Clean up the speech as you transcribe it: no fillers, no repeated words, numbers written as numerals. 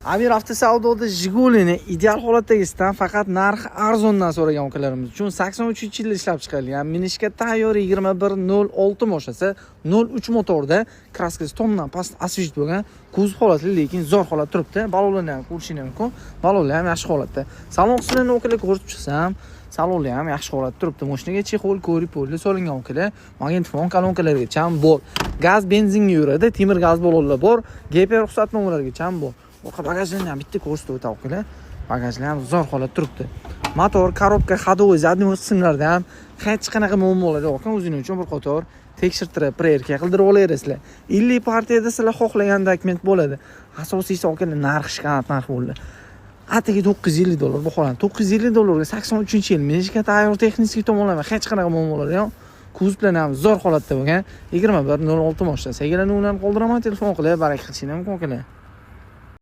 Amir avtosavdoda Jigulini ideal holatdagisidan faqat narxi arzondan so'ragan ukalarimiz uchun 83-yilda ishlab chiqarilgan minishga tayyor 2106 moshasi 03 motorda kraskasi tomdan past asfalt bo'lgan kuzov holatli, lekin zo'r holatda turibdi. Balonlarni ham ko'rishingiz mumkin. Balonlar ham yaxshi holatda. Salon qismini ukalar ko'rib chiqsam, salonlar ham yaxshi holatda turibdi. Mashinaga chexol, ko'ri-polli solingan ukalar, magnitofon kolonkalargacha ham bor. Gaz, benzinga yuradi, temir gaz balonlar bor, GP ruxsatnomalarigacha ham bor. Orqa bagajlarni ham bitta ko'rsatib o'tay ukalar. Bagajlar ham zo'r holatda turibdi. Motor, korobka, ходовой, задний qismlarda ham hech qanaqa muammolar yo'q ekan. O'zingiz uchun bir qator tekshirtirib, prerka qildirib olasizlar. 50 partiyada sizlar xohlagan dokument bo'ladi. Asosiysi ukalar narxi shkanat narx bo'ldi. Atigi $950 baholanadi. $950 ga 83-yil minishga tayyor texnik tomonlama hech qanaqa muammolar yo'q. Kuz bilan ham zo'r holatda bo'lgan 2106 moshasi. Egalarni undan qoldiraman, telefon qilib, baraka qilishinglar mumkin ukalar.